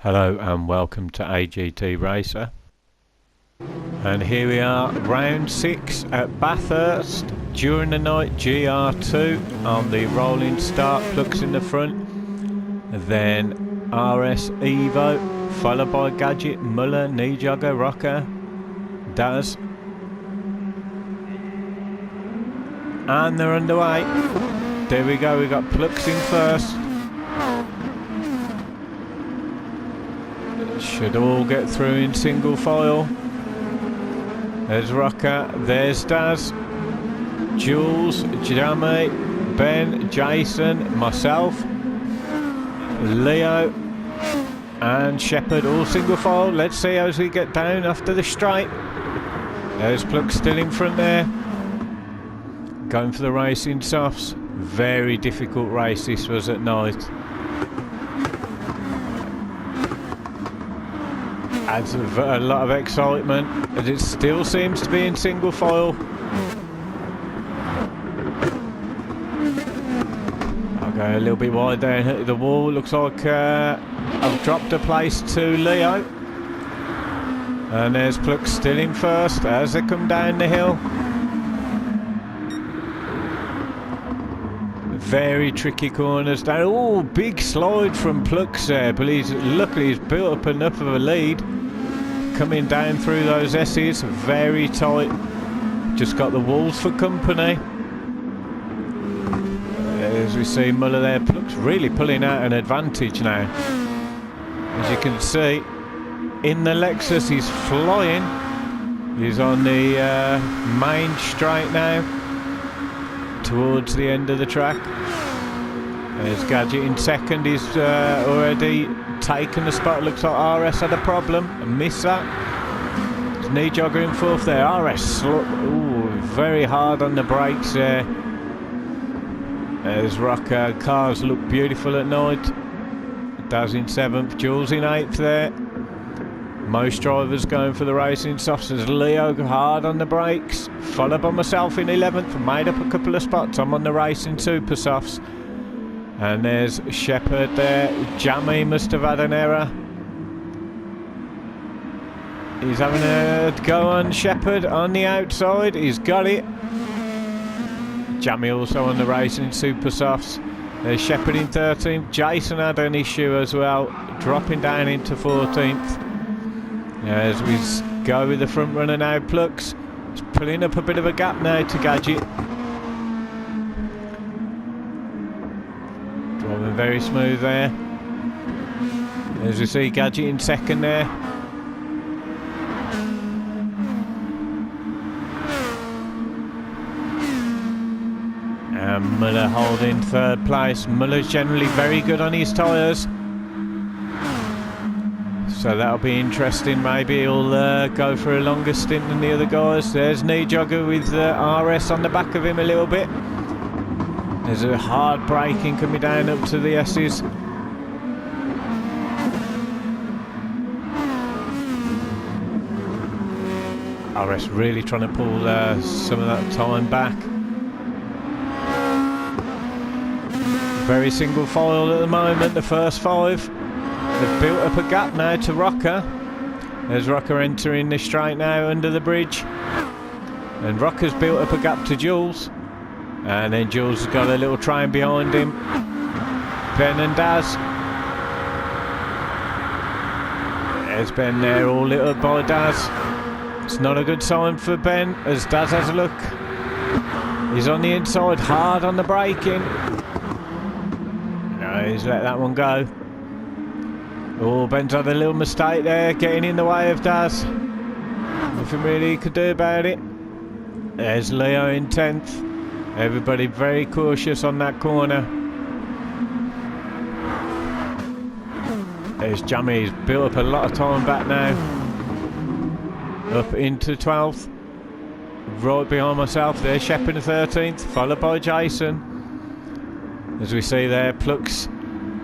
Hello and welcome to AGT Racer. And here we are, round 6 at Bathurst, during the night GR2 on the rolling start, Plucks in the front, then RS Evo, followed by Gadget, Muller, Knee Jogger, Rocker, Daz. And they're underway. There we go, we got Plucks in first. Should all get through in single file. There's Rocker, there's Daz, Jules, Jamie, Ben, Jason, myself, Leo and Shepherd, all single file. Let's see as we get down after the straight. There's Pluck still in front there. Going for the racing softs. Very difficult race this was at night. Adds a lot of excitement, as it still seems to be in single file. I'll go a little bit wide there and hit the wall. Looks like I've dropped a place to Leo. And there's Pluck still in first as they come down the hill. Very tricky corners down. Oh, big slide from Plucks there, but luckily he's built up enough of a lead. Coming down through those S's, very tight. Just got the walls for company. As we see Muller there, Pluck's really pulling out an advantage now. As you can see, in the Lexus he's flying. He's on the main straight now, towards the end of the track. There's Gadget in second. He's already taken the spot. Looks like RS had a problem and missed that. There's Knee Jogger in fourth there. RS very hard on the brakes there. There's Rocker. Cars look beautiful at night. Daz in seventh. Jules in eighth there. Most drivers going for the racing softs. There's Leo hard on the brakes, followed by myself in 11th. Made up a couple of spots. I'm on the racing super softs. And there's Shepherd there. Jamie must have had an error. He's having a go on Shepherd on the outside. He's got it. Jamie also on the racing super softs. There's Shepherd in 13th. Jason had an issue as well, dropping down into 14th. As we go with the front runner now, Plucks. It's pulling up a bit of a gap now to Gadget. Driving very smooth there. As we see Gadget in second there. And Muller holding third place. Muller's generally very good on his tyres. So that'll be interesting. Maybe he'll go for a longer stint than the other guys. There's Knee Jogger with RS on the back of him a little bit. There's a hard braking coming down up to the S's. RS really trying to pull some of that time back. Very single file at the moment, the first five. They've built up a gap now to Rocker. There's Rocker entering the straight now under the bridge. And Rocker's built up a gap to Jules. And then Jules has got a little train behind him. Ben and Daz. There's Ben there, all lit up by Daz. It's not a good sign for Ben as Daz has a look. He's on the inside, hard on the braking. No, he's let that one go. Oh, Ben's had a little mistake there, getting in the way of Daz. Nothing really he could do about it. There's Leo in 10th. Everybody very cautious on that corner. There's Jamie, he's built up a lot of time back now. Up into 12th. Right behind myself, there's Shepherd in 13th, followed by Jason. As we see there, Plucks.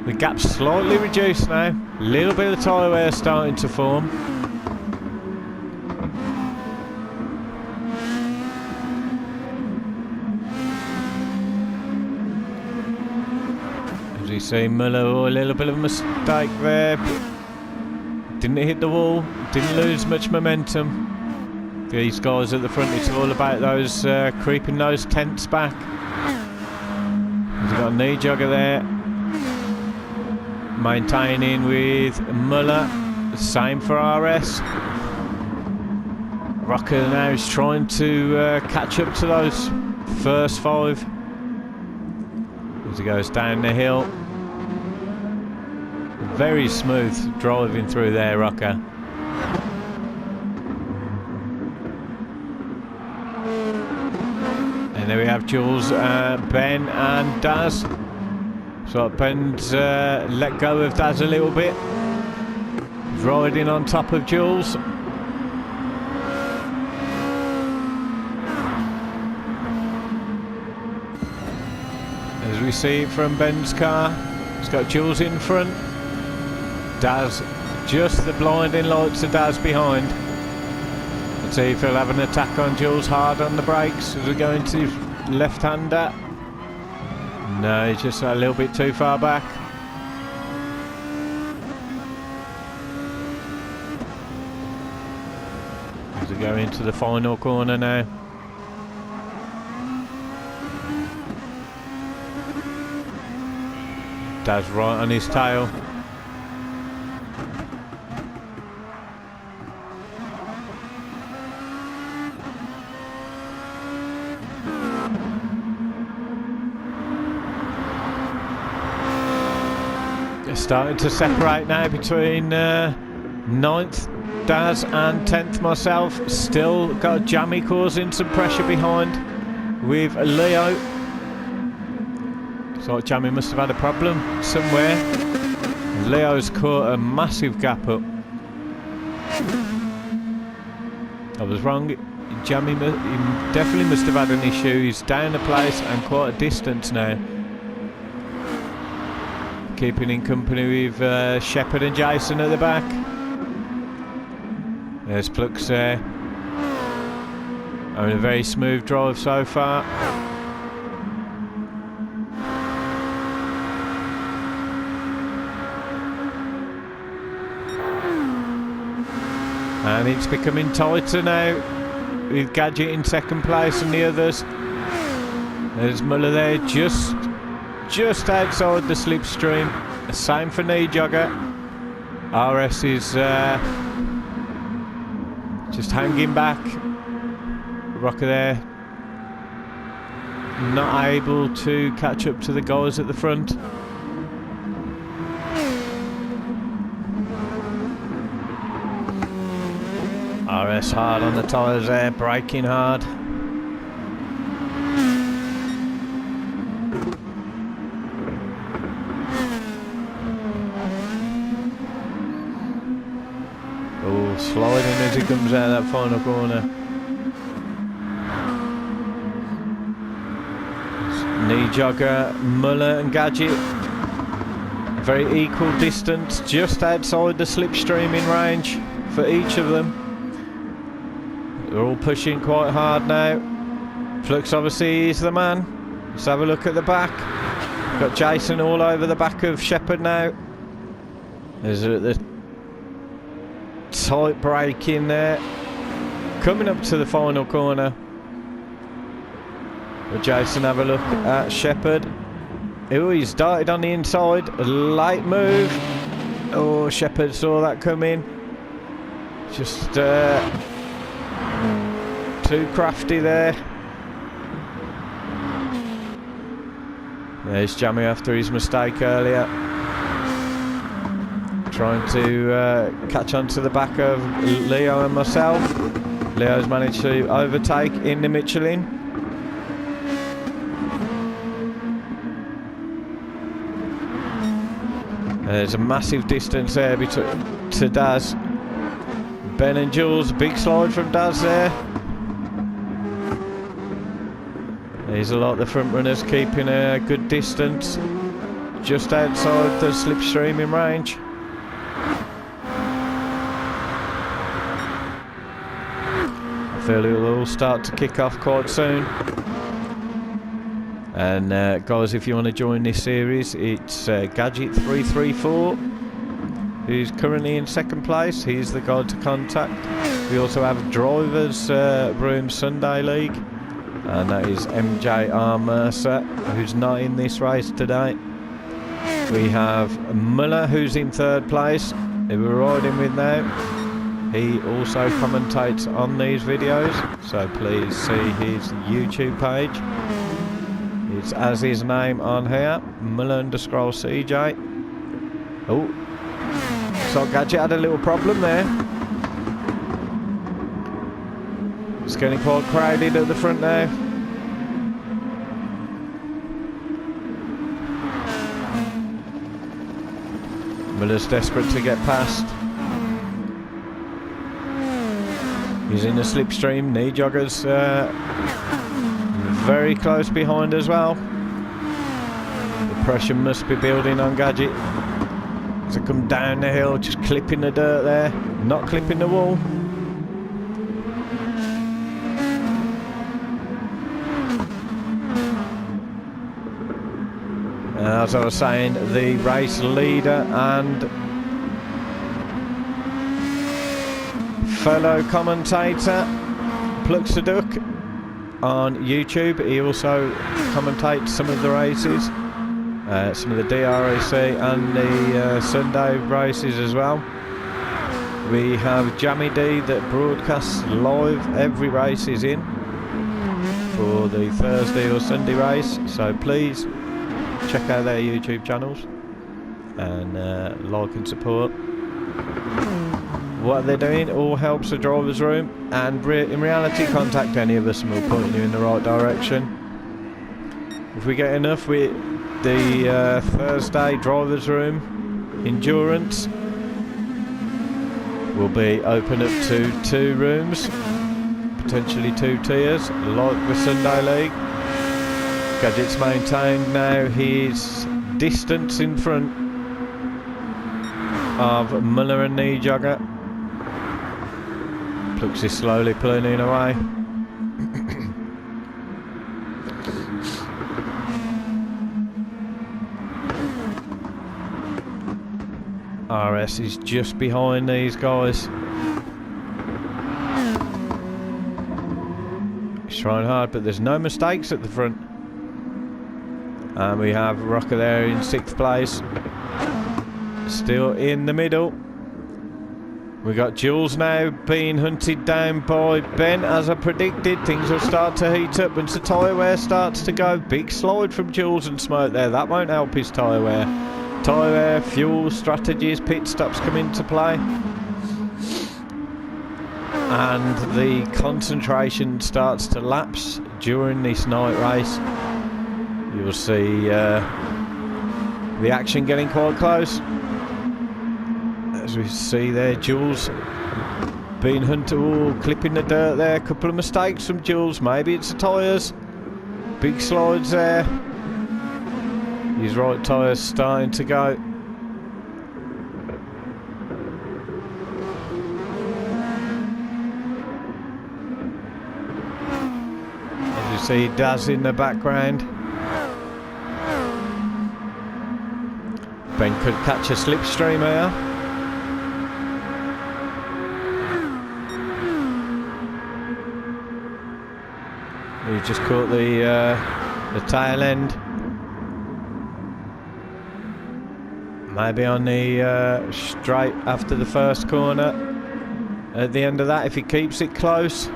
The gap's slightly reduced now. A little bit of tyre wear starting to form. As we see Muller, a little bit of a mistake there. didn't hit the wall, didn't lose much momentum. These guys at the front, it's all about those creeping those tents back. We've got a knee jogger there, maintaining with Muller. Same for RS. Rocker now is trying to catch up to those first 5 as he goes down the hill. Very smooth driving through there, Rocker. And there we have Jules, Ben and Daz. So Ben's let go of Daz a little bit. He's riding on top of Jules. As we see from Ben's car, he's got Jules in front. Daz, just the blinding lights of Daz behind. Let's see if he'll have an attack on Jules, hard on the brakes as we go into left-hander. No, he's just a little bit too far back. As we go into the final corner now. Daz right on his tail. They're starting to separate now between 9th Daz and 10th myself. Still got Jammy causing some pressure behind with Leo. So Jammy must have had a problem somewhere. Leo's caught a massive gap up. I was wrong. Jammy he definitely must have had an issue. He's down the place and quite a distance now. Keeping in company with Shepherd and Jason at the back. There's Plux there. Having a very smooth drive so far. And it's becoming tighter now with Gadget in second place and the others. There's Muller there, just outside the slipstream. Same for Knee Jogger. RS is just hanging back. Rocker there, not able to catch up to the guys at the front. RS hard on the tyres there, braking hard. Oh, sliding as he comes out of that final corner. Knee Jogger, Muller and Gadget. Very equal distance, just outside the slipstreaming range for each of them. They're all pushing quite hard now. Flux obviously is the man. Let's have a look at the back. Got Jason all over the back of Shepherd now. There's the tight brake in there. Coming up to the final corner. But Jason, have a look at Shepherd. Oh, he's darted on the inside. A late move. Oh, Shepherd saw that coming. Just too crafty there. There's Jammy after his mistake earlier. Trying to catch onto the back of Leo and myself. Leo's managed to overtake in the Michelin. There's a massive distance there to Daz. Ben and Jules, big slide from Daz there. There's a lot of the front runners keeping a good distance, just outside the slipstreaming range. I feel it will all start to kick off quite soon. And guys, if you want to join this series, it's Gadget334. who's currently in second place. He's the guy to contact. We also have Drivers Room Sunday League, and that is MJR Mercer, who's not in this race today. We have Muller, who's in third place, who we're riding with now. He also commentates on these videos, so please see his YouTube page. It's as his name on here, Muller_CJ. Oh, so Gadget had a little problem there. It's getting quite crowded at the front now. Muller's desperate to get past. He's in the slipstream. Knee joggers very close behind as well. The pressure must be building on Gadget as I come down the hill, just clipping the dirt there, not clipping the wall. And as I was saying, the race leader and fellow commentator Plucks the Duck on YouTube. He also commentates some of the races, some of the DREC and the Sunday races as well. We have Jammy D that broadcasts live every race is in for the Thursday or Sunday race, so please check out their YouTube channels and like and support. What they're doing all helps the driver's room, and in reality contact any of us and we'll point you in the right direction. If we get enough, with the Thursday driver's room endurance will be open up to 2 rooms, potentially 2 tiers, like the Sunday League. Gadget's maintained now his distance in front of Muller and Knee Jogger. Plucks is slowly pulling away. RS is just behind these guys. He's trying hard, but there's no mistakes at the front. And we have Rocker there in 6th place. Still in the middle. We got Jules now being hunted down by Ben. As I predicted, things will start to heat up once the tyre wear starts to go. Big slide from Jules and Smoke there. That won't help his tyre wear. Tyre wear, fuel strategies, pit stops come into play. And the concentration starts to lapse during this night race. You'll see the action getting quite close. As we see there, Jules being hunted, clipping the dirt there. A couple of mistakes from Jules. Maybe it's the tyres. Big slides there. His right tyre's starting to go. As you see Daz in the background. Ben could catch a slipstream here. He just caught the tail end. Maybe on the straight after the first corner. At the end of that, if he keeps it close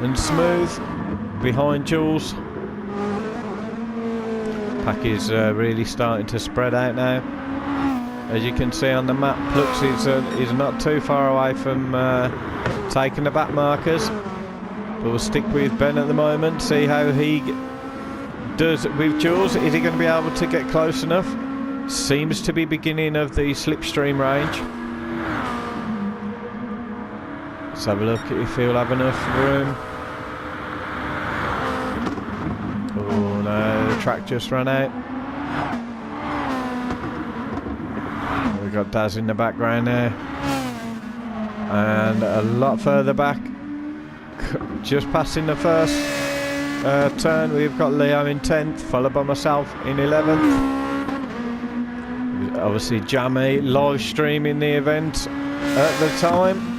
and smooth behind Jules. Pack is really starting to spread out now. As you can see on the map, Plux is not too far away from taking the back markers. But we'll stick with Ben at the moment, see how he does with Jules. Is he going to be able to get close enough? Seems to be beginning of the slipstream range. Let's have a look if he'll have enough room. Oh no, the track just ran out. We've got Daz in the background there. And a lot further back, just passing the first turn, we've got Leo in 10th, followed by myself in 11th. obviously Jamie live streaming the event at the time.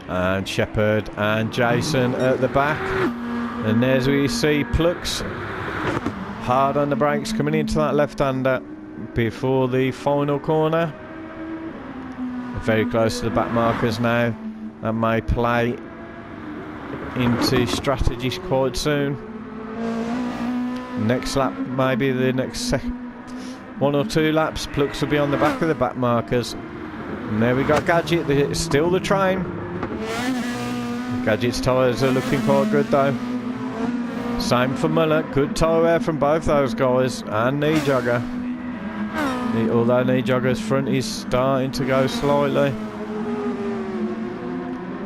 And Shepherd and Jason at the back. And there's where you see Plux hard on the brakes coming into that left-hander before the final corner. Very close to the back markers now. That may play into strategies quite soon. Next lap, maybe the next 1 or 2 laps, Plux will be on the back of the back markers. And there we got Gadget, it's still the train. Gadget's tyres are looking quite good though. Same for Muller, good tyre wear from both those guys, and Knee Jogger. Although Knee Jogger's front is starting to go slightly.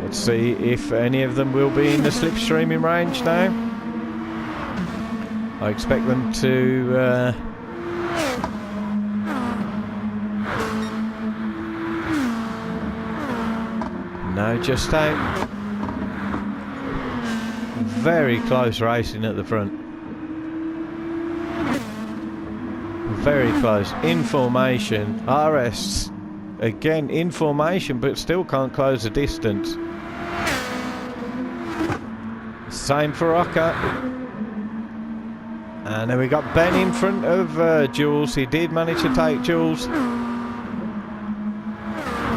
Let's see if any of them will be in the slipstreaming range now. I expect them to no, just out. Very close racing at the front. Very close. In formation. RS again in formation, but still can't close the distance. Same for Rocker. And then we got Ben in front of Jules. He did manage to take Jules.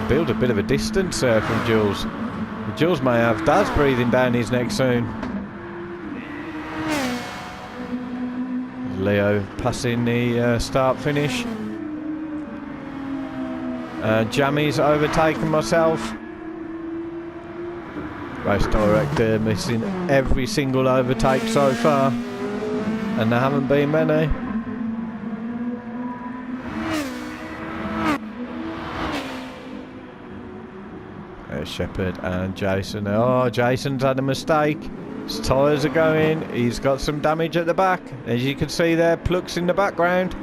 Build a bit of a distance there from Jules. Jules may have Daz breathing down his neck soon. Leo passing the start finish. Jamie's overtaken myself. Race director missing every single overtake so far, and there haven't been many. There's Shepherd and Jason. Oh, Jason's had a mistake. His tyres are going. He's got some damage at the back. As you can see there, Plux in the background.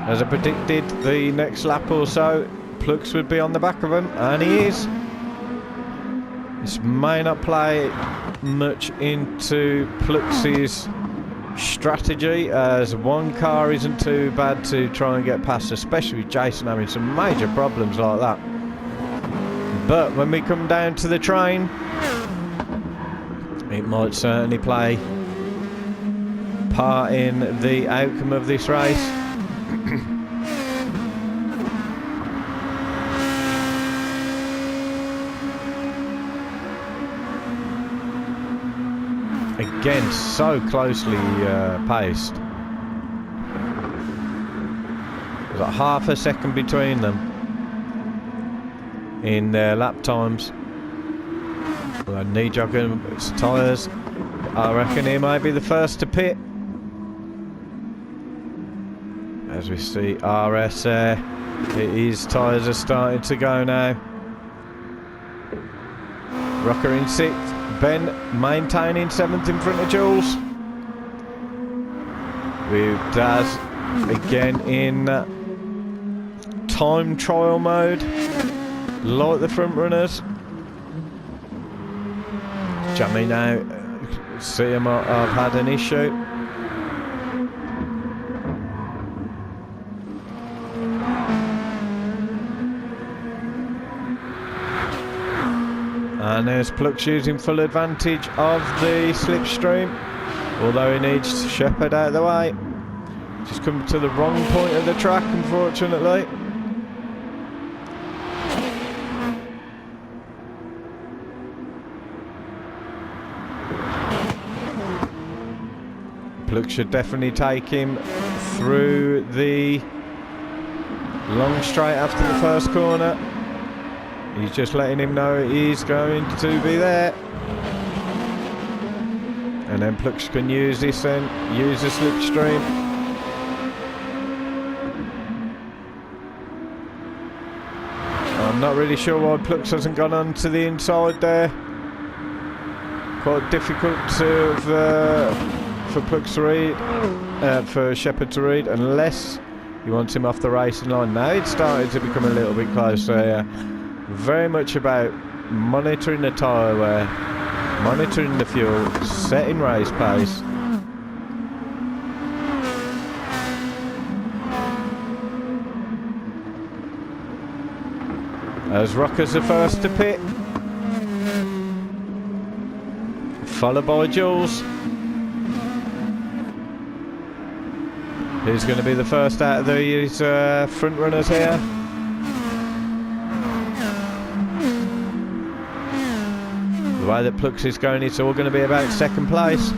As I predicted, the next lap or so, Plux would be on the back of him, and he is. This may not play much into Plux's strategy, as one car isn't too bad to try and get past, especially with Jason having some major problems like that. But when we come down to the train, it might certainly play part in the outcome of this race. Again, so closely paced. There's like half a second between them in their lap times. Well, Knee Jogger's tyres, I reckon he might be the first to pit. As we see RS there, his tyres are starting to go now. Rocker in 6th, Ben maintaining 7th in front of Jules. With Daz again in time trial mode, like the front runners. Jamie now, see him, I've had an issue. And there's Plux using full advantage of the slipstream, although he needs Shepherd out of the way. Just come to the wrong point of the track, unfortunately. Plux should definitely take him through the long straight after the first corner. He's just letting him know he's going to be there. And then Plux can use this and use the slipstream. I'm not really sure why Plux hasn't gone on to the inside there. Quite difficult to for Plux to read, for Shepherd to read, unless he wants him off the racing line. Now it's starting to become a little bit closer. Very much about monitoring the tyre wear, monitoring the fuel, setting race pace, As Rocker's the first to pit, followed by Jules. Who's going to be the first out of these front runners here? The way that Plux is going, it's all going to be about second place.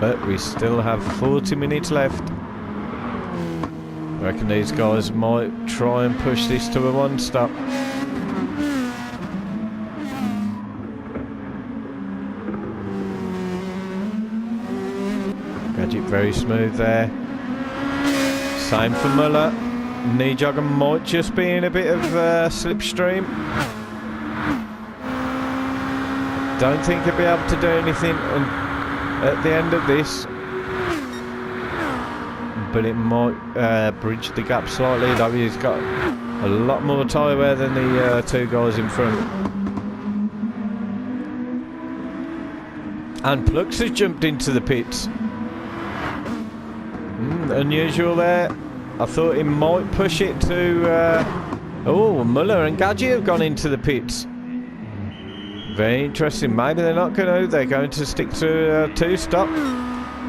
But we still have 40 minutes left. I reckon these guys might try and push this to a one-stop. Gadget very smooth there. Same for Muller. Knee jogger might just be in a bit of slipstream. Don't think he'll be able to do anything at the end of this, but it might bridge the gap slightly, though he's got a lot more tyre wear than the two guys in front. And Plux has jumped into the pits. Unusual there. I thought he might push it to... oh, Muller and Gadget have gone into the pits. Very interesting. Maybe they're not going to. They're going to stick to two-stop.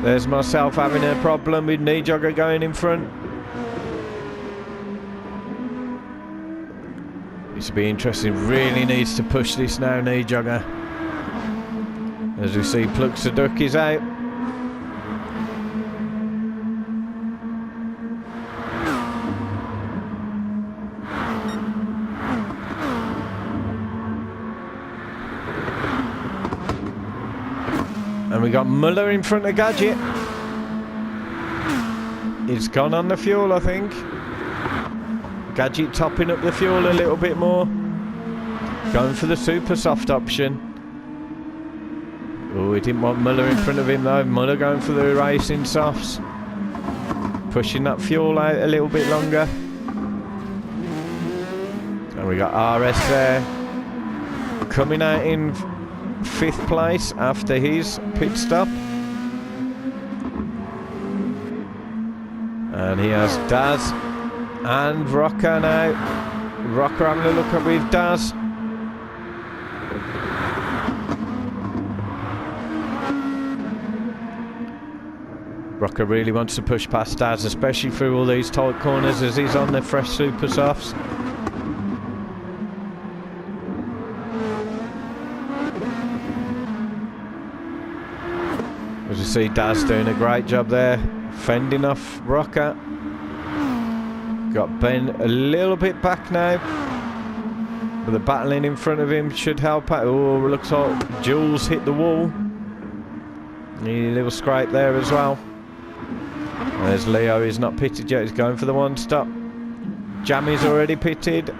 There's myself having a problem with knee jogger going in front. This will be interesting. Really needs to push this now, knee jogger. As we see, Plux the duck is out. And we got Muller in front of Gadget. He's gone on the fuel, I think. Gadget topping up the fuel a little bit more. Going for the super soft option. Oh, he didn't want Muller in front of him though. Muller going for the racing softs. Pushing that fuel out a little bit longer. And we got RS there. Coming out in 5th place after his pit stop. And he has Daz and Rocker now. Rocker having a look at with Daz. Rocker really wants to push past Daz, especially through all these tight corners as he's on the fresh super softs. As you see, Daz doing a great job there, fending off Rocker. Got Ben a little bit back now, but the battling in front of him should help out. Oh, looks like Jules hit the wall. Need a little scrape there as well. There's Leo, he's not pitted yet, he's going for the one stop. Jammy's already pitted.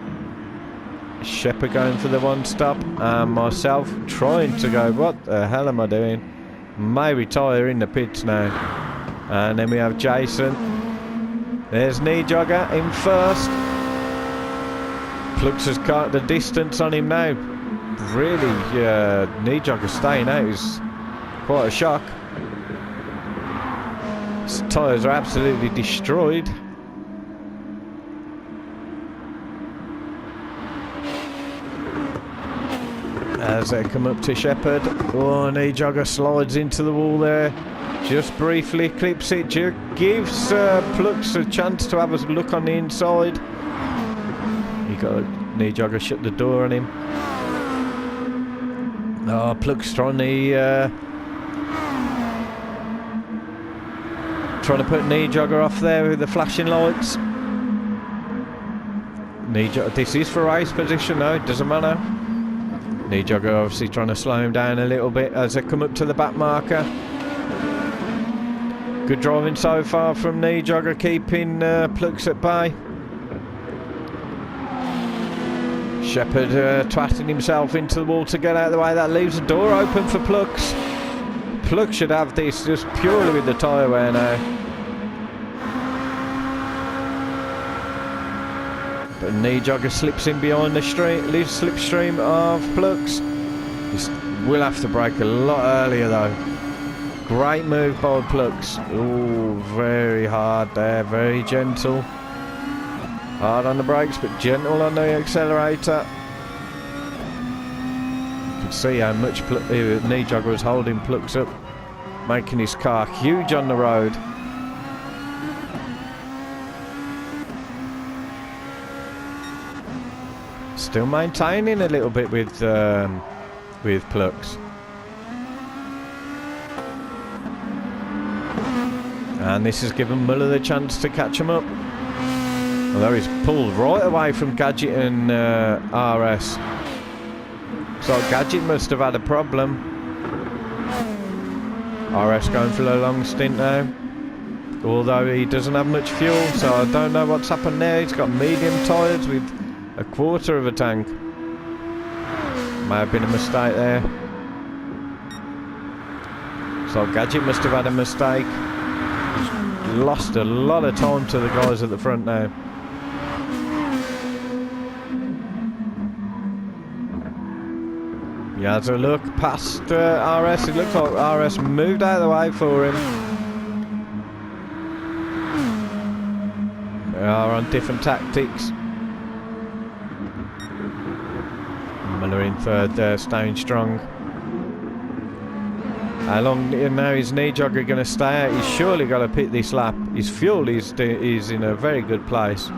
Shepherd going for the one stop, and myself trying to go, what the hell am I doing? May retire in the pits now. And then we have Jason. There's knee jogger in first. Plux has got the distance on him now. Really, knee jogger staying out is quite a shock. His tyres are absolutely destroyed. As they come up to Shepherd. Oh, knee jogger slides into the wall there. Just briefly clips it. Gives Plux a chance to have a look on the inside. He got knee jogger shut the door on him. Oh, Plux trying to put knee jogger off there with the flashing lights. This is for race position though, it doesn't matter. Knee jogger obviously trying to slow him down a little bit as they come up to the back marker. Good driving so far from knee jogger, keeping Plux at bay. Shepherd twatting himself into the wall to get out of the way. That leaves the door open for Plux. Plux should have this just purely with the tyre wear now. But knee jogger slips in behind the slipstream of Plux. He will have to brake a lot earlier though. Great move by Plux. Oh, very hard there, very gentle. Hard on the brakes, but gentle on the accelerator. You can see how much knee jogger was holding Plux up, making his car huge on the road. Still maintaining a little bit with Plux. And this has given Muller the chance to catch him up. Although he's pulled right away from Gadget and RS. So Gadget must have had a problem. RS going for a long stint now. Although he doesn't have much fuel, so I don't know what's happened there. He's got medium tyres with a quarter of a tank. May have been a mistake there. So Gadget must have had a mistake. He's lost a lot of time to the guys at the front now. He has a look past RS. It looks like RS moved out of the way for him. They are on different tactics. Muller in third there, staying strong. How long now is knee jogger going to stay out? He's surely got to pick this lap. His fuel is in a very good place.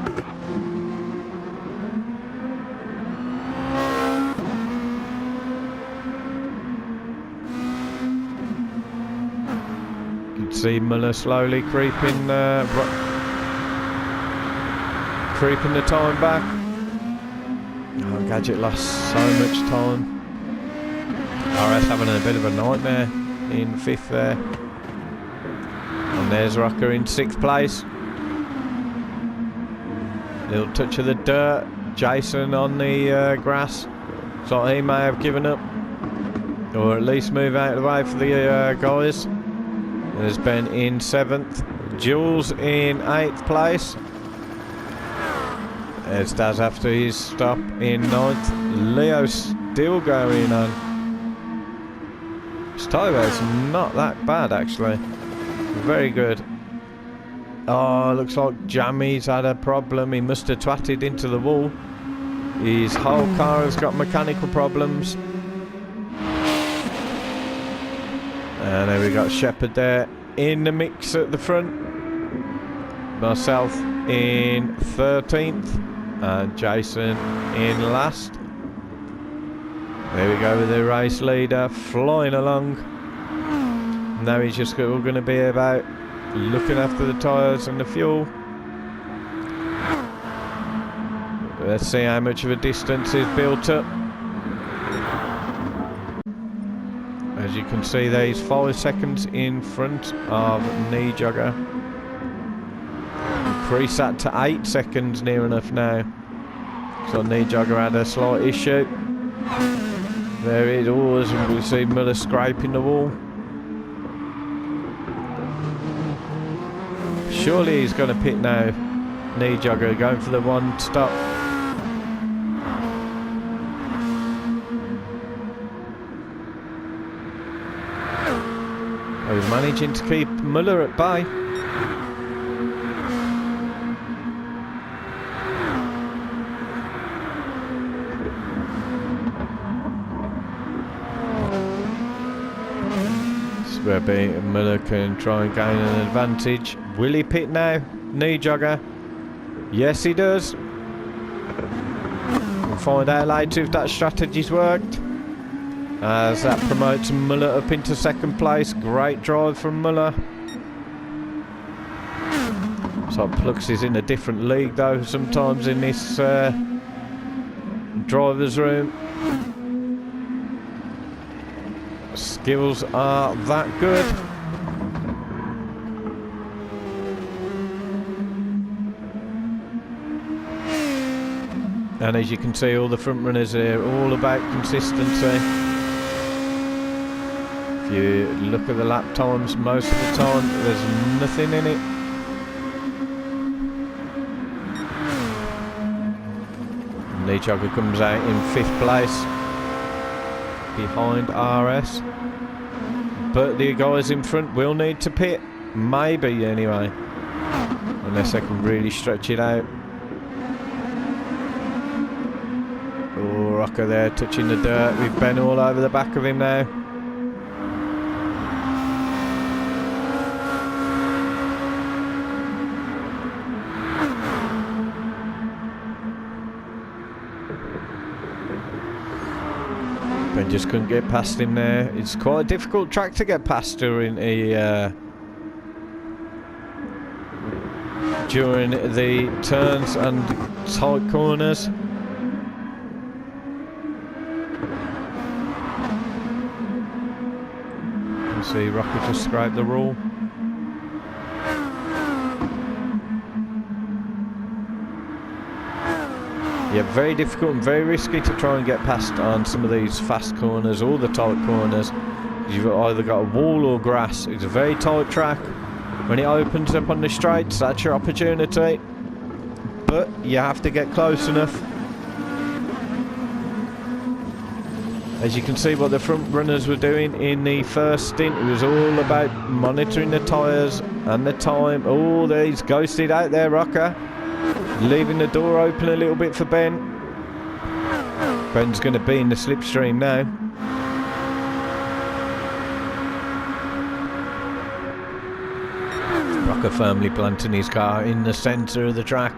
You can see Muller slowly creeping the time back. Oh, Gadget lost so much time. RS having a bit of a nightmare in fifth there. And there's Rocker in sixth place. Little touch of the dirt. Jason on the grass. So he may have given up. Or at least move out of the way for the guys. There's Ben in seventh. Jules in eighth place. There's Daz after his stop in ninth. Leo still going on. His tyre's not that bad actually. Very good. Oh, looks like Jammy's had a problem. He must have twatted into the wall. His whole car has got mechanical problems. And then we got Shepherd there in the mix at the front. Myself in 13th. And Jason in last. There we go with the race leader flying along. Now he's just all going to be about looking after the tyres and the fuel. Let's see how much of a distance is built up. As you can see there, he's 5 seconds in front of knee jogger. Increase that to 8 seconds near enough now. So knee jogger had a slight issue. There it was, and we see Muller scraping the wall. Surely he's going to pit now. Knee jogger going for the one stop. I was managing to keep Muller at bay. Where Muller can try and gain an advantage. Will he pit now? Knee jogger. Yes, he does. We'll find out later if that strategy's worked. As that promotes Muller up into second place. Great drive from Muller. So Plux is in a different league though sometimes in this driver's room. Skills are that good. And as you can see, all the front runners are all about consistency. If you look at the lap times, most of the time there's nothing in it. Knee jogger comes out in 5th place behind RS. but the guys in front will need to pit. Maybe, anyway. Unless I can really stretch it out. Oh, Rocker there touching the dirt with Ben all over the back of him now. Ben just couldn't get past him there. It's quite a difficult track to get past during the turns and tight corners. You see Rocker just scraped the rule. Yeah, very difficult and very risky to try and get past on some of these fast corners or the tight corners. You've either got a wall or grass. It's a very tight track. When it opens up on the straights, that's your opportunity. But you have to get close enough. As you can see what the front runners were doing in the first stint, it was all about monitoring the tyres and the time. Oh, he's ghosted out there, Rocker. Leaving the door open a little bit for Ben. Ben's going to be in the slipstream now. Rocker firmly planting his car in the centre of the track,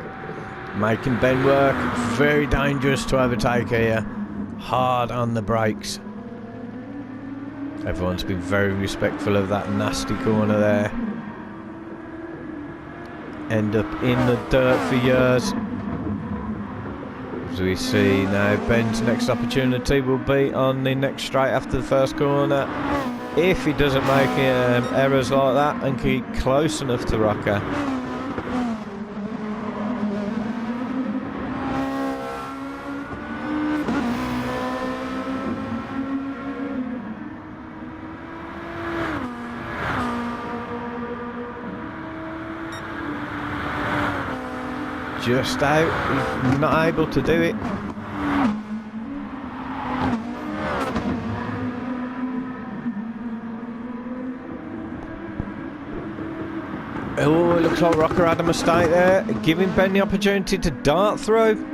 making Ben work. Very dangerous to overtake here. Hard on the brakes. Everyone's been very respectful of that nasty corner there. End up in the dirt for years. As we see now, Ben's next opportunity will be on the next straight after the first corner. If he doesn't make errors like that and keep close enough to Rocker. Just out, he's not able to do it. Oh, it looks like Rocker had a mistake there, giving Ben the opportunity to dart through.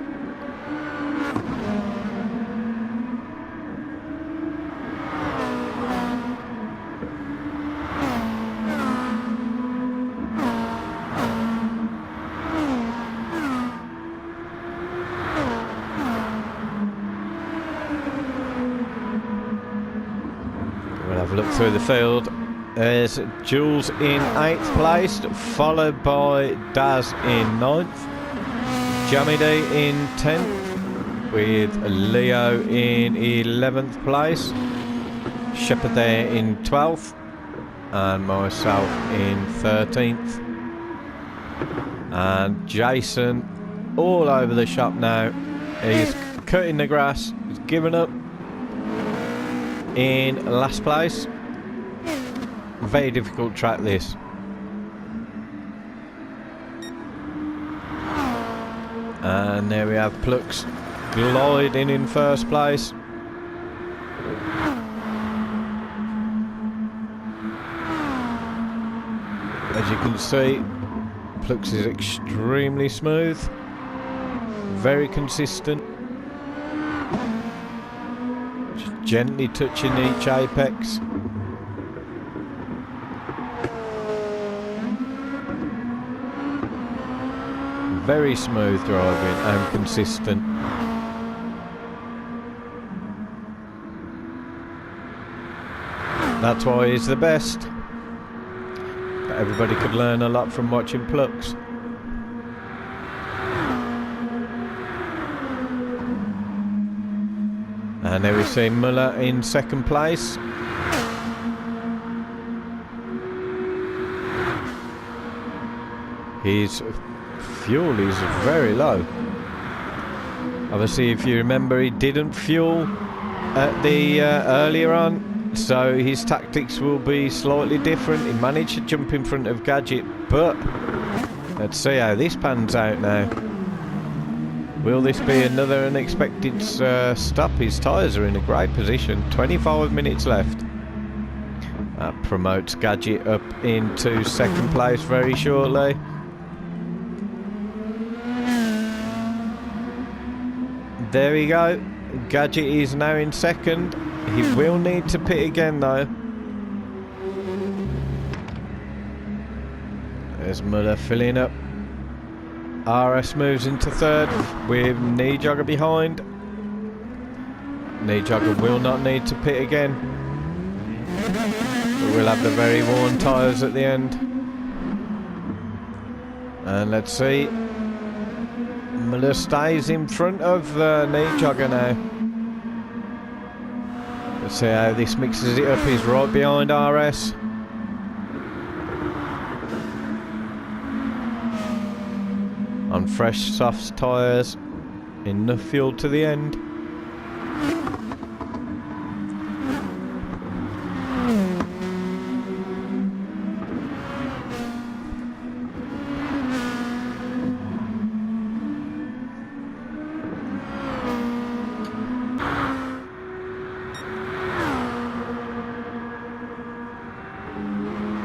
Look through the field. There's Jules in 8th place, followed by Daz in 9th, Jamidi in 10th, with Leo in 11th place, Shepherd there in 12th, and myself in 13th. And Jason all over the shop now. He's cutting the grass, he's given up. In last place. Very difficult track this. And there we have Plux gliding in first place. As you can see, Plux is extremely smooth, very consistent. Gently touching each apex. Very smooth driving and consistent. That's why he's the best. But everybody could learn a lot from watching Plux. And there we see Muller in 2nd place. His fuel is very low. Obviously, if you remember, he didn't fuel at the earlier on, so his tactics will be slightly different. He managed to jump in front of Gadget, but let's see how this pans out now. Will this be another unexpected stop? His tyres are in a great position. 25 minutes left. That promotes Gadget up into second place very shortly. There we go. Gadget is now in second. He will need to pit again though. There's Muller filling up. RS moves into third with Knee Jogger behind. Knee Jogger will not need to pit again. But we'll have the very worn tyres at the end. And let's see. Muller stays in front of Knee Jogger now. Let's see how this mixes it up. He's right behind RS. On fresh soft tyres, enough fuel to the end.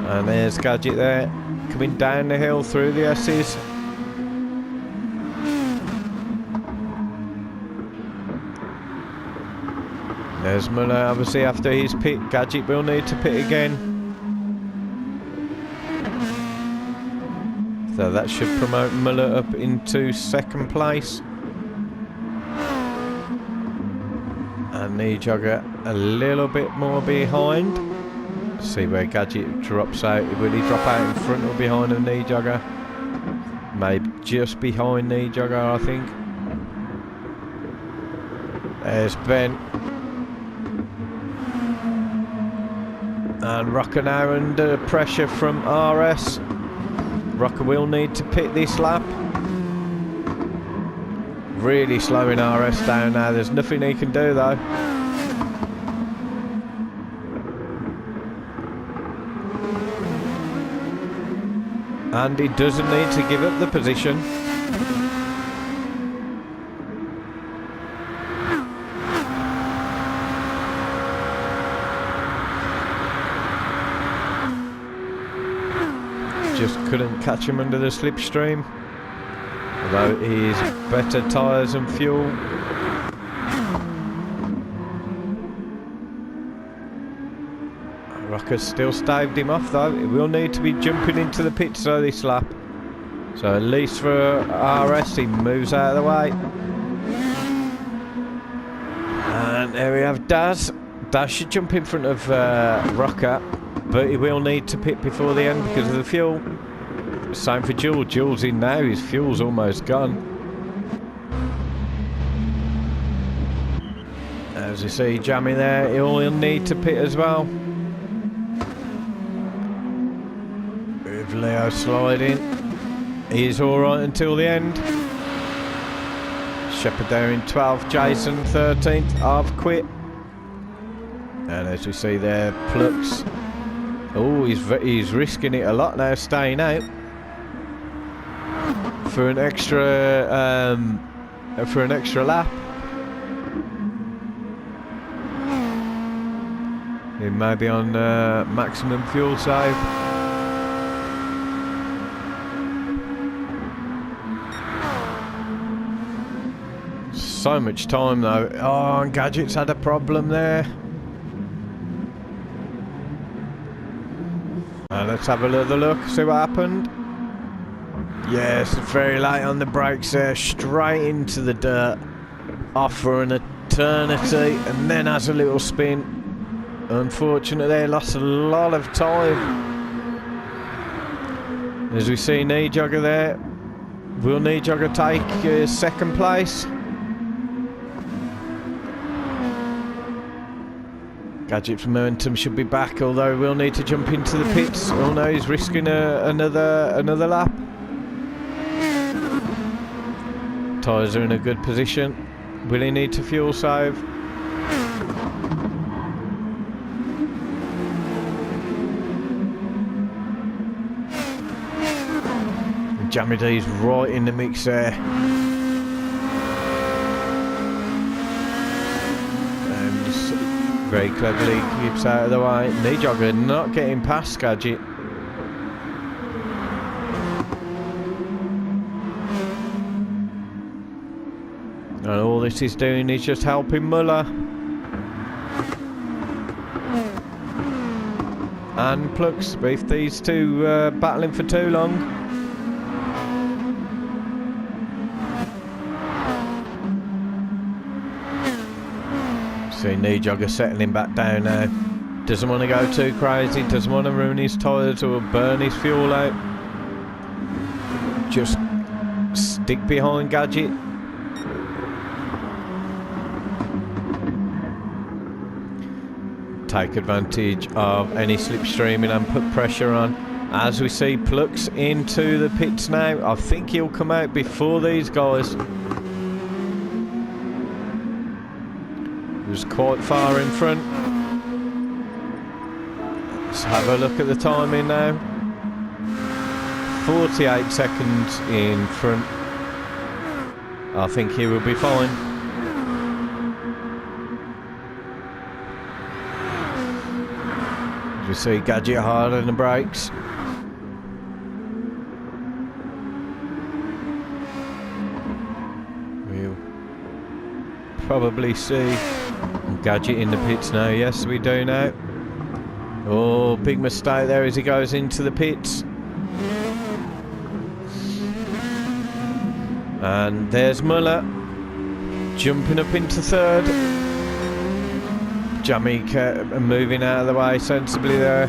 And there's Gadget there, coming down the hill through the S's. There's Muller, obviously after his pit. Gadget will need to pit again. So that should promote Muller up into second place. And Knee Jogger a little bit more behind. See where Gadget drops out. Will he drop out in front or behind of Knee Jogger? Maybe just behind Knee Jogger, I think. There's Ben. And Rocker now under pressure from RS. Rocker will need to pit this lap. Really slowing RS down now. There's nothing he can do though. And he doesn't need to give up the position. Just couldn't catch him under the slipstream. Although he's better tyres and fuel. Rocker's still staved him off though. He will need to be jumping into the pits though this lap. So at least for RS he moves out of the way. And there we have Daz. Daz should jump in front of Rocker. But he will need to pit before the end because of the fuel. Same for Jules. Jules in now, his fuel's almost gone. As you see, jamming there, he'll need to pit as well. With Leo sliding. He's alright until the end. Shepherd there in 12th, Jason 13th, half quit. And as we see there, Plux. Oh, he's risking it a lot now, staying out for an extra lap. He may be on maximum fuel save. So much time though. Oh, and Gadget's had a problem there. Let's have a little look, see what happened. Yes, very late on the brakes there, straight into the dirt. Off for an eternity, and then has a little spin. Unfortunately, lost a lot of time. As we see Knee Jogger there. Will Knee Jogger take second place? Gadget's momentum should be back, although we'll need to jump into the pits. Oh no, he's risking another lap. Tyres are in a good position. Will he need to fuel save? Jammy D's right in the mix there. Very cleverly keeps out of the way. Knee jogger not getting past Gadget. And all this is doing is just helping Muller. And Plux, if these two battling for too long. See Knee Jogger settling back down now. Doesn't want to go too crazy, doesn't want to ruin his tyres or burn his fuel out. Just stick behind Gadget. Take advantage of any slipstreaming and put pressure on. As we see Plux into the pits now, I think he'll come out before these guys. He was quite far in front. Let's have a look at the timing now. 48 seconds in front. I think he will be fine. We see Gadget hard on the brakes. We'll probably see Gadget in the pits now. Yes, we do now. Oh, big mistake there as he goes into the pits. And there's Muller jumping up into third. Jamaica moving out of the way sensibly there.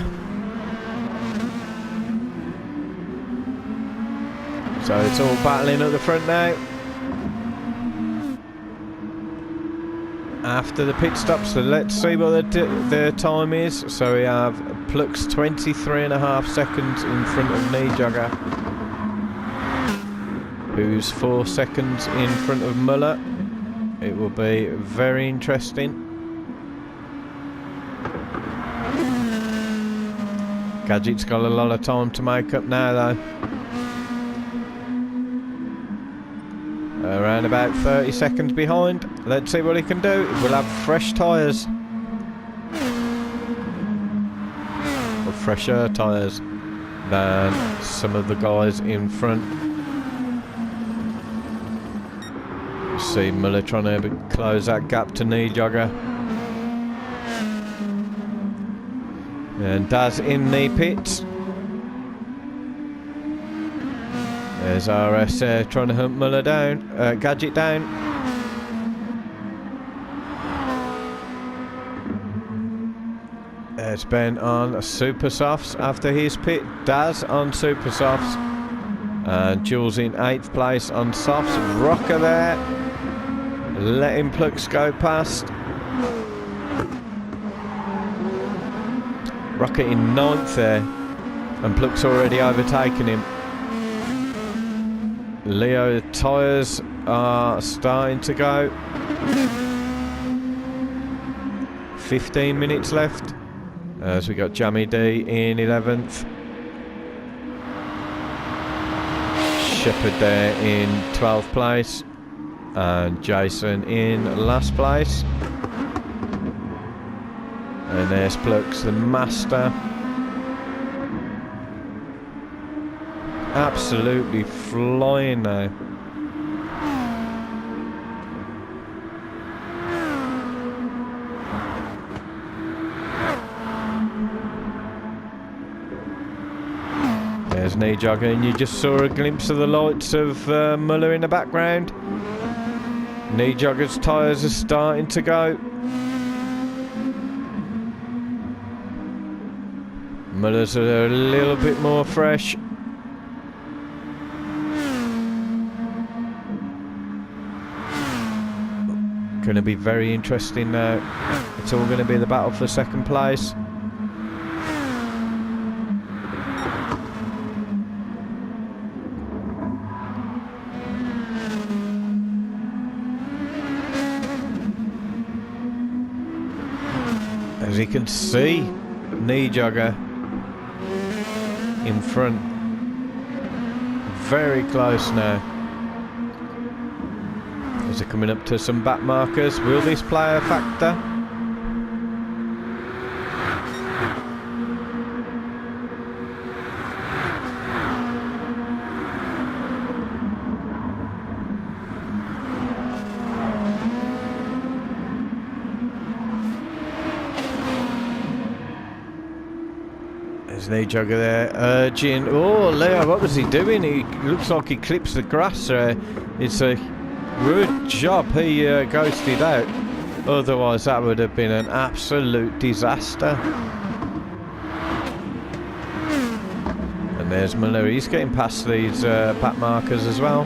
So it's all battling at the front now. After the pit stop, so let's see what their time is. So we have Plux 23.5 seconds in front of Knee Jogger, who's 4 seconds in front of Muller. It will be very interesting. Gadget's got a lot of time to make up now though. Around about 30 seconds behind. Let's see what he can do. We'll have fresh tyres. Or fresher tyres than some of the guys in front. You see Muller trying to close that gap to Knee Jogger. And Daz in the pits. There's RS trying to hunt Muller down, Gadget down. There's Ben on Super Softs after his pit. Daz on Super Softs. And Jules in 8th place on Softs. Rocker there. Letting Plux go past. Rocket in 9th there, and Plux already overtaken him. Leo, the tyres are starting to go. 15 minutes left, as we got Jamie D in 11th. Shepherd there in 12th place, and Jason in last place. And there's Plux, the master. Absolutely flying now. There's Knee Jogger, and you just saw a glimpse of the lights of Muller in the background. Knee Jogger's tyres are starting to go. Muller's a little bit more fresh. Going to be very interesting now. It's all going to be the battle for second place. As you can see, Knee Jogger in front, very close now. As they're coming up to some back markers, will this play a factor? There's no jogger there, urging. Oh, Leo, what was he doing? He looks like he clips the grass there. It's a good job he ghosted out. Otherwise, that would have been an absolute disaster. And there's Miller. He's getting past these back markers as well.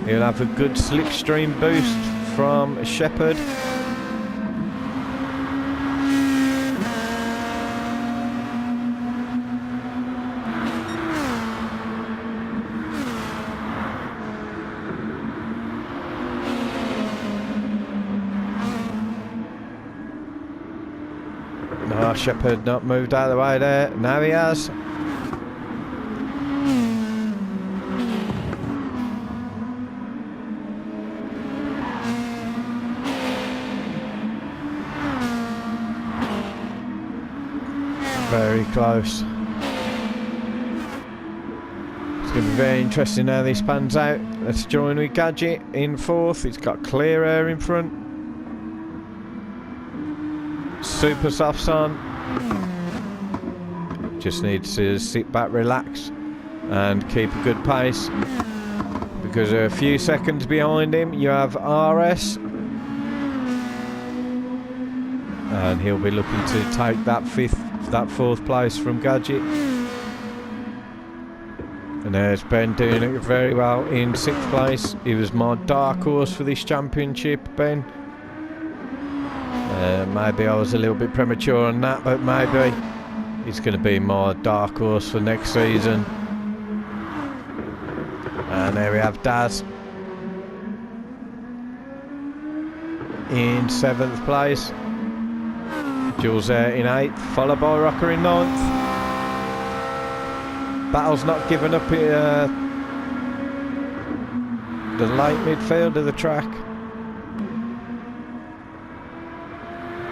He'll have a good slipstream boost from Shepherd. No, Shepherd not moved out of the way there. Now he has. Very close. It's going to be very interesting how this pans out. Let's join with Gadget in fourth. It's got clear air in front. Super softs on. Just needs to sit back, relax, and keep a good pace. Because a few seconds behind him, you have RS. And he'll be looking to take that fourth place from Gadget. And there's Ben doing it very well in sixth place. He was my dark horse for this championship, Ben. Maybe I was a little bit premature on that, but maybe he's going to be my dark horse for next season. And there we have Daz in seventh place. Jules there in 8th, followed by Rocker in 9th. Battle's not given up the late midfield of the track.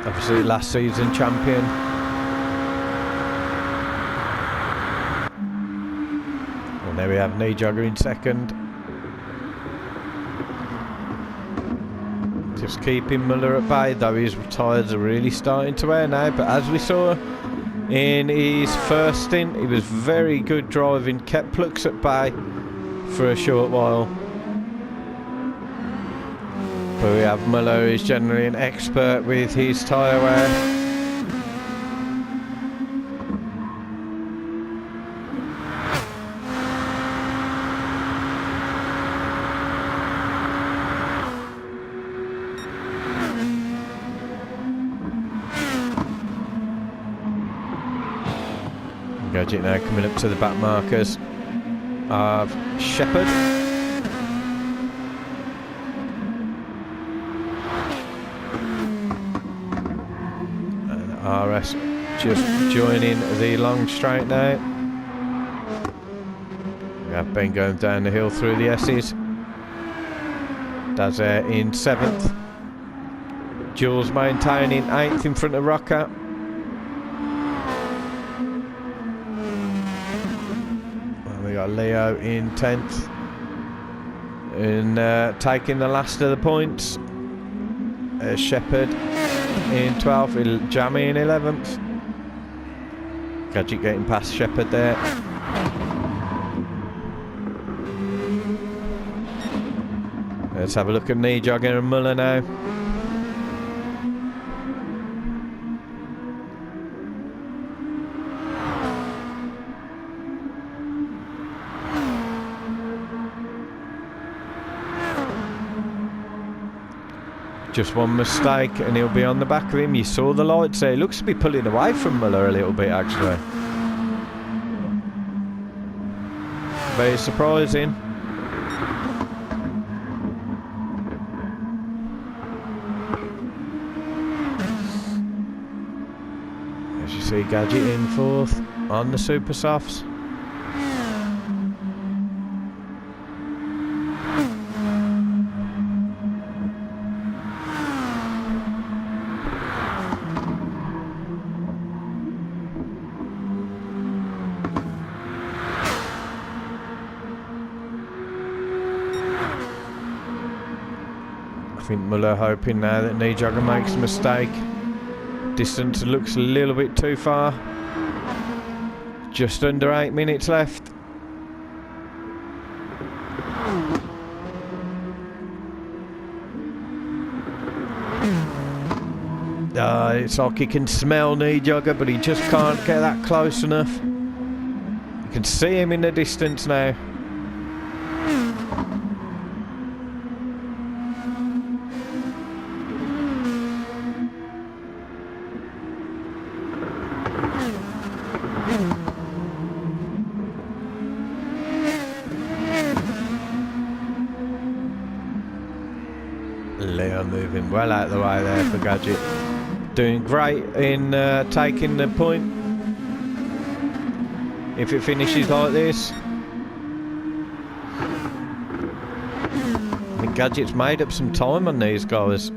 Obviously last season champion. And there we have Knee Jogger in 2nd. Just keeping Muller at bay, though his tyres are really starting to wear now. But as we saw in his first stint, he was very good driving, kept Plux at bay for a short while. But we have Muller, who's generally an expert with his tyre wear. Gadget now coming up to the back markers of Shepherd. And RS just joining the long straight now. We have Ben going down the hill through the S's. Daz there in 7th. Jules maintaining 8th in front of Rocker. Leo in 10th and taking the last of the points. Shepherd in 12th, Jammy in 11th. Gadget getting past Shepherd there. Let's have a look at Knee Jogger and Muller now. Just one mistake and he'll be on the back of him. You saw the lights there. He looks to be pulling away from Muller a little bit, actually. Very surprising. As you see, Gadget in 4th on the super softs. I think Muller hoping now that Knee Jogger makes a mistake. Distance looks a little bit too far. Just under 8 minutes left. It's like he can smell Nijogger, but he just can't get that close enough. You can see him in the distance now. Leo moving well out of the way there for Gadget. Doing great in taking the point. If it finishes like this, I think Gadget's made up some time on these guys.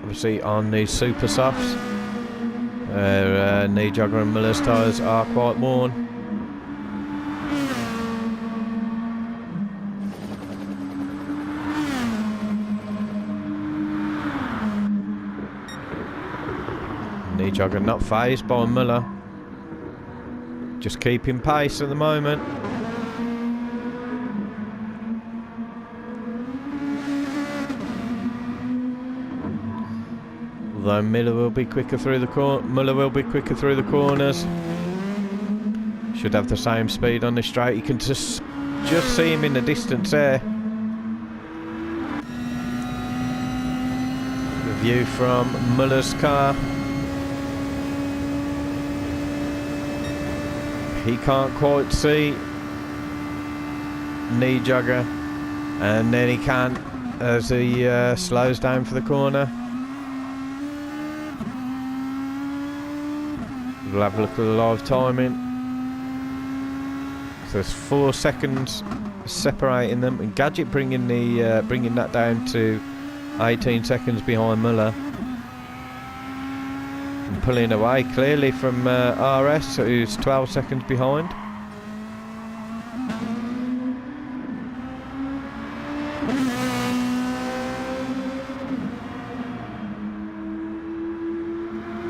Obviously on these super softs. Nijogger and Muller's tyres are quite worn. Nijogger not phased by Muller. Just keeping pace at the moment. Although Muller will be quicker through the corners. Should have the same speed on the straight. You can just see him in the distance there. The view from Muller's car. He can't quite see Nijogger, and then he can as he slows down for the corner. We'll have a look at the live timing. So there's 4 seconds separating them, and Gadget bringing that down to 18 seconds behind Muller. Pulling away clearly from RS, who's 12 seconds behind.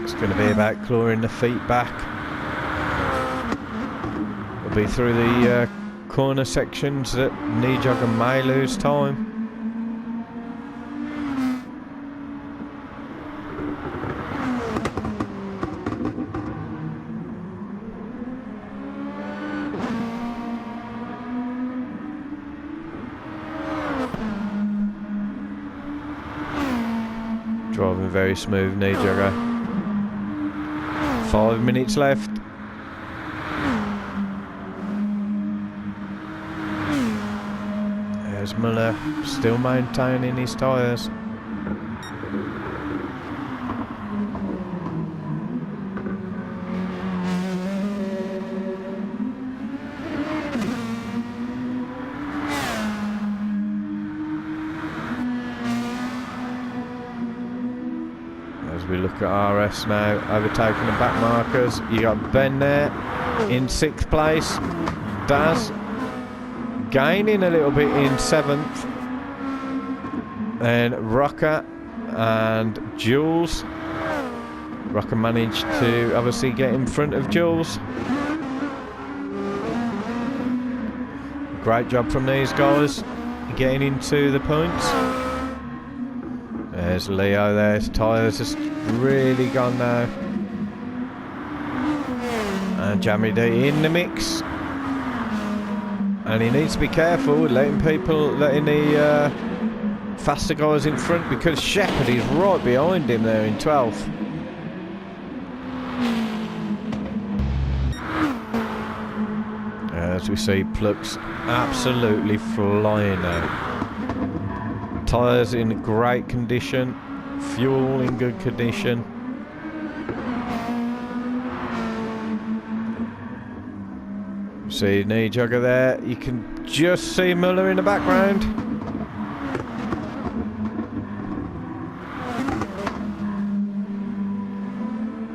It's going to be about clawing the feet back. It'll be through the corner sections that Nijogger may lose time. Driving very smooth, Nijogger. 5 minutes left. There's Muller, still maintaining his tyres. We look at RS now, overtaking the back markers. You got Ben there in 6th place. Daz gaining a little bit in 7th. And Rocker and Jules. Rocker managed to obviously get in front of Jules. Great job from these guys getting into the points. There's Leo there, his tyres just really gone now. And Jamie D in the mix. And he needs to be careful with letting the faster guys in front, because Shepherd is right behind him there in 12th. As we see, Pluck's absolutely flying now. Tyres in great condition, fuel in good condition. See Nijogger there, you can just see Muller in the background.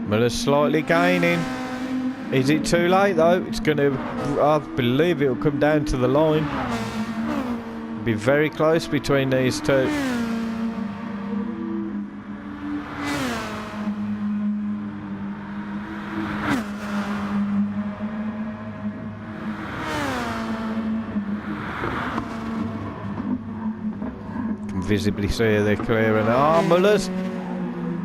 Muller's slightly gaining. Is it too late though? It's going to, I believe it will come down to the line. Be very close between these two. visibly see they're clearing. Oh, Muller's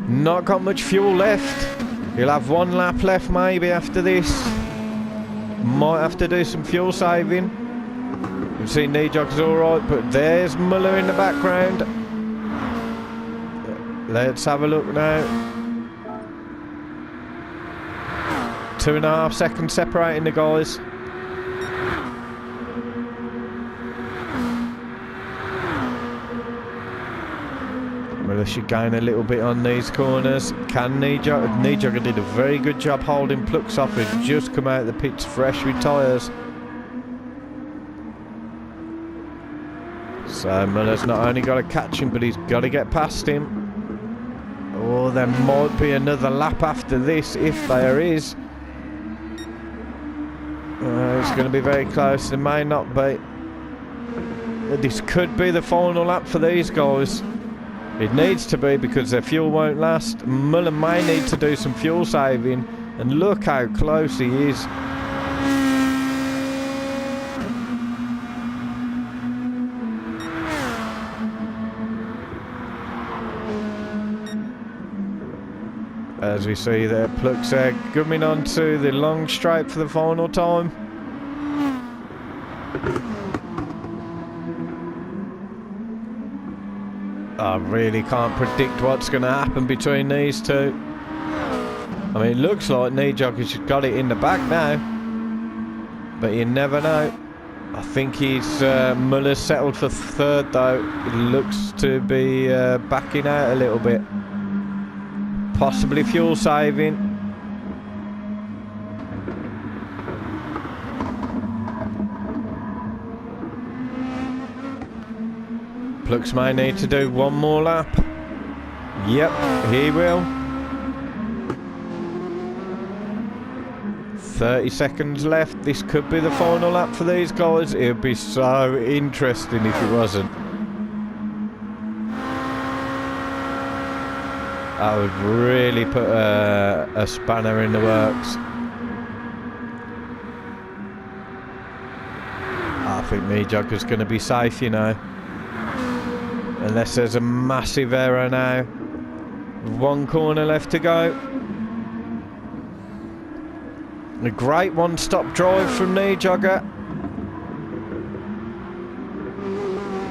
not got much fuel left. He'll have one lap left maybe after this. Might have to do some fuel saving. We've seen Nijog's alright, but there's Muller in the background. Let's have a look now. 2.5 seconds separating the guys. Muller should gain a little bit on these corners. Can Nijog? Nijog did a very good job holding Plux off. He's just come out of the pits fresh with tyres. So Muller's not only got to catch him, but he's got to get past him. Oh, there might be another lap after this, if there is. It's going to be very close. There may not be. This could be the final lap for these guys. It needs to be because their fuel won't last. Muller may need to do some fuel saving. And look how close he is. As we see there, Plux there coming onto the long straight for the final time. I really can't predict what's going to happen between these two. I mean, it looks like Nijog has got it in the back now, but you never know. I think he's Muller's settled for third though. It looks to be backing out a little bit. Possibly fuel saving. Plux may need to do one more lap. Yep, he will. 30 seconds left. This could be the final lap for these guys. It would be so interesting if it wasn't. I would really put a spanner in the works. I think Nijog is going to be safe, you know. Unless there's a massive error now. One corner left to go. A great one-stop drive from Nijogger.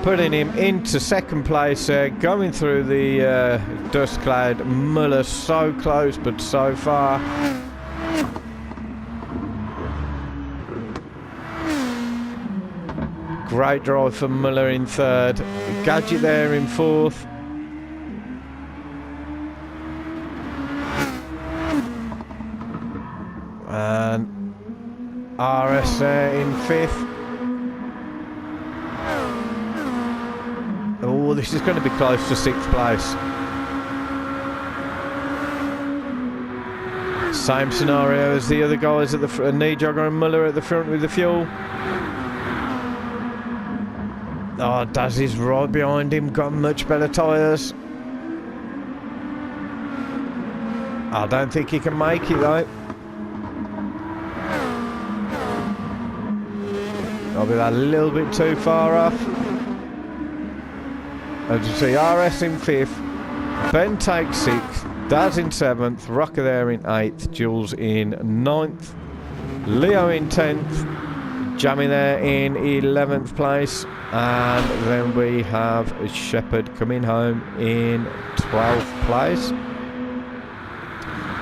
Putting him into second place there, going through the dust cloud. Muller so close, but so far. Great drive for Muller in third. Gadget there in fourth. And RS there in fifth. Oh, this is going to be close to sixth place. Same scenario as the other guys at the front. Nijogger and Muller at the front with the fuel. Oh, Dazzy's right behind him, got much better tyres. I don't think he can make it though. I'll be that little bit too far off. As you see, RS in 5th, Ben takes 6th, Daz in 7th, Rocker there in 8th, Jules in 9th, Leo in 10th, Jamie there in 11th place, and then we have Shepherd coming home in 12th place.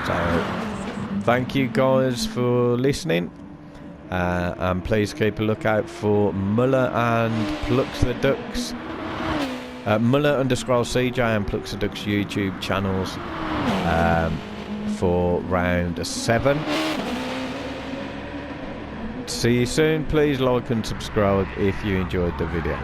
So, thank you guys for listening. And please keep a lookout for Muller and Plux the Ducks. Muller_CJ and Plux the Ducks YouTube channels for round 7. See you soon. Please like and subscribe if you enjoyed the video.